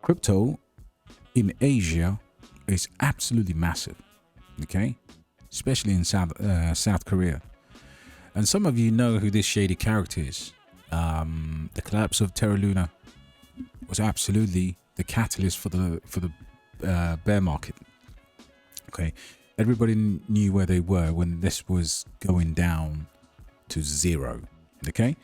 crypto in Asia is absolutely massive, okay? Especially in South Korea. And some of you know who this shady character is. The collapse of Terra Luna was absolutely the catalyst for the bear market. Okay, everybody knew where they were when this was going down to zero. Okay,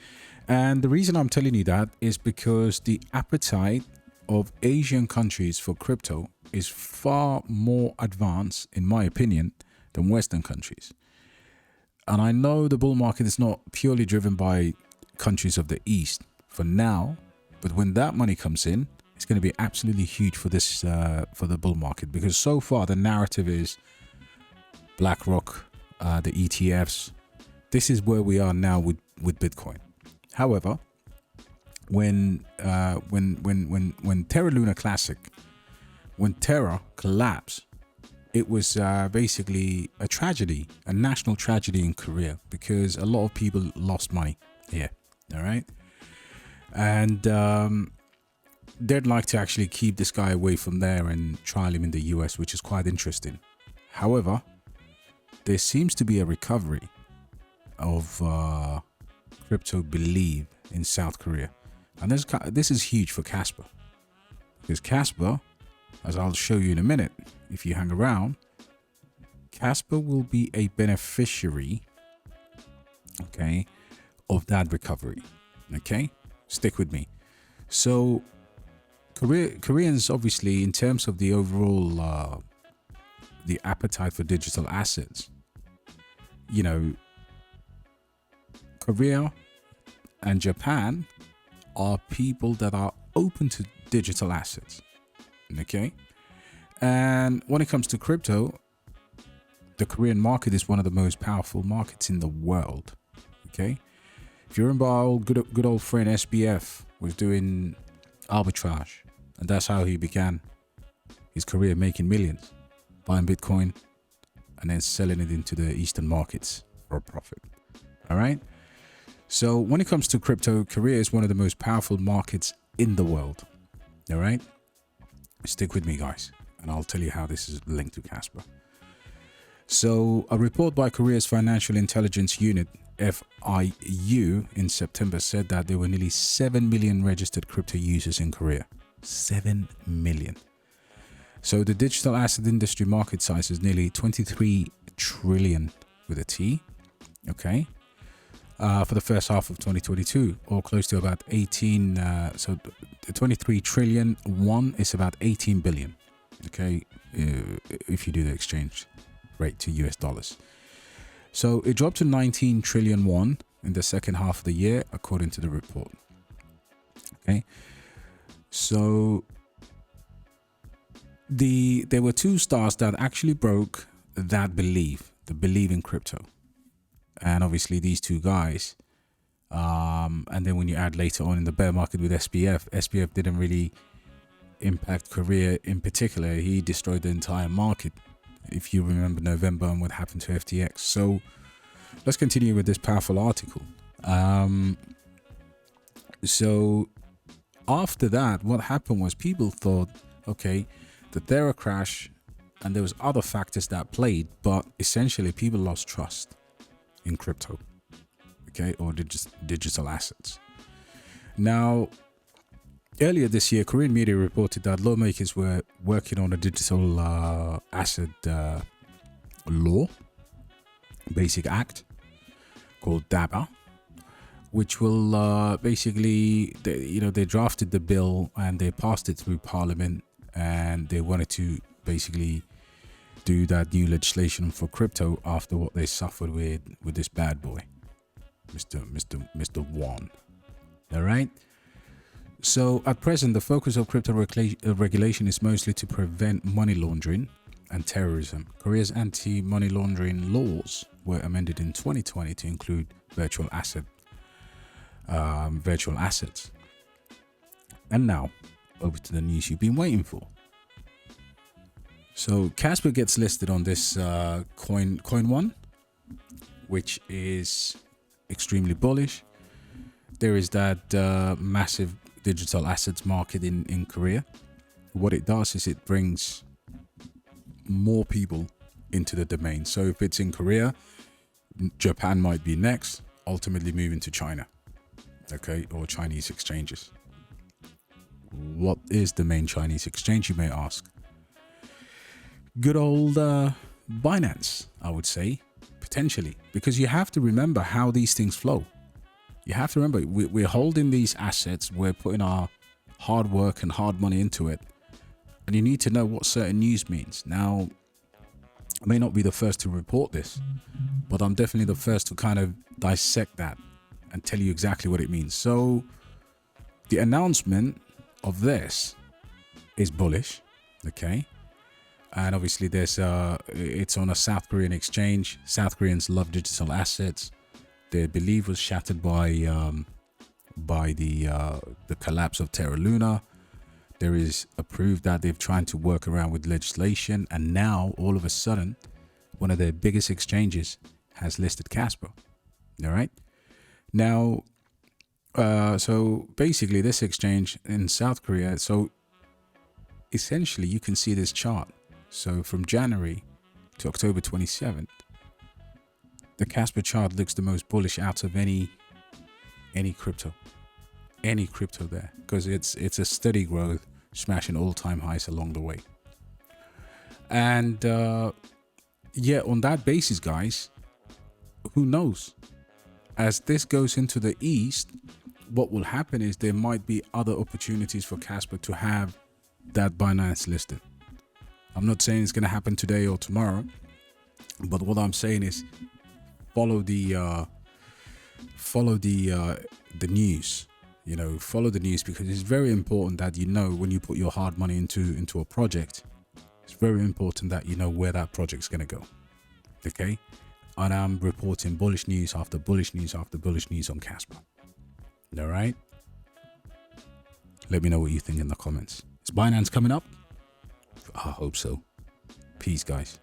and the reason I'm telling you that is because the appetite of Asian countries for crypto is far more advanced, in my opinion, than Western countries. And I know the bull market is not purely driven by countries of the East for now, but when that money comes in, it's going to be absolutely huge for this for the bull market, because so far the narrative is BlackRock, the ETFs. This is where we are now with Bitcoin. However, when Terra Luna Classic, when Terra collapsed, it was basically a tragedy, a national tragedy in Korea, because a lot of people lost money here. All right, and they'd like to actually keep this guy away from there and trial him in the US, which is quite interesting. However, there seems to be a recovery of crypto belief in South Korea, and this is huge for Kaspa, because Kaspa, as I'll show you in a minute, if you hang around, Kaspa will be a beneficiary, okay, of that recovery. Okay, stick with me. So Koreans, obviously, in terms of the overall the appetite for digital assets, you know, Korea and Japan are people that are open to digital assets. Okay, and when it comes to crypto, the Korean market is one of the most powerful markets in the world. Okay, if you remember, our good old friend SBF was doing arbitrage, and that's how he began his career, making millions, buying Bitcoin and then selling it into the Eastern markets for a profit. All right, so when it comes to crypto, Korea is one of the most powerful markets in the world. All right, stick with me, guys, and I'll tell you how this is linked to Kaspa. So a report by Korea's Financial Intelligence Unit, FIU, in September said that there were nearly 7 million registered crypto users in Korea. 7 million. So the digital asset industry market size is nearly 23 trillion with a T, okay, for the first half of 2022, or close to about 18, so the 23 trillion won is about 18 billion, okay, if you do the exchange rate to US dollars. So it dropped to 19 trillion won in the second half of the year, according to the report. Okay, so there were two stars that actually broke that belief, the belief in crypto, and obviously these two guys. And then when you add later on in the bear market with SBF didn't really impact Korea in particular. He destroyed the entire market, if you remember November and what happened to FTX. So let's continue with this powerful article. So after that, what happened was people thought, okay, the Terra crash, and there was other factors that played, but essentially people lost trust in crypto, okay, or digital assets. Now, earlier this year, Korean media reported that lawmakers were working on a digital asset law, basic act, called DABA, which will basically, they drafted the bill and they passed it through Parliament, and they wanted to basically do that new legislation for crypto after what they suffered with this bad boy, Mr. Won. All right. So at present, the focus of crypto regulation is mostly to prevent money laundering and terrorism. Korea's anti-money laundering laws were amended in 2020 to include virtual assets. And now, over to the news you've been waiting for. So Kaspa gets listed on this coin one, which is extremely bullish. There is that massive digital assets market in Korea. what it does is it brings more people into the domain. So if it's in Korea, Japan might be next, ultimately moving to China, okay, or Chinese exchanges. What is the main Chinese exchange, you may ask? Good old Binance, I would say, potentially, because you have to remember how these things flow. You have to remember, we're holding these assets, we're putting our hard work and hard money into it, and you need to know what certain news means. Now, I may not be the first to report this, but I'm definitely the first to kind of dissect that and tell you exactly what it means. So the announcement of this is bullish, okay? And obviously there's it's on a South Korean exchange. South Koreans love digital assets. Their belief was shattered by the collapse of Terra Luna. There is a proof that they've tried to work around with legislation, and now all of a sudden one of their biggest exchanges has listed Kaspa. All right, now so basically this exchange in South Korea, so essentially you can see this chart. So from January to October 27th, the Kaspa chart looks the most bullish out of any crypto there, because it's a steady growth, smashing all-time highs along the way. And yeah, on that basis, guys, who knows, as this goes into the east, what will happen is there might be other opportunities for Kaspa to have that Binance listed. I'm not saying it's going to happen today or tomorrow, but what I'm saying is follow the news. You know, follow the news, because it's very important that you know when you put your hard money into a project. It's very important that you know where that project's going to go. Okay, and I'm reporting bullish news after bullish news after bullish news on Kaspa. All right. Let me know what you think in the comments. Is Binance coming up? I hope so. Peace, guys.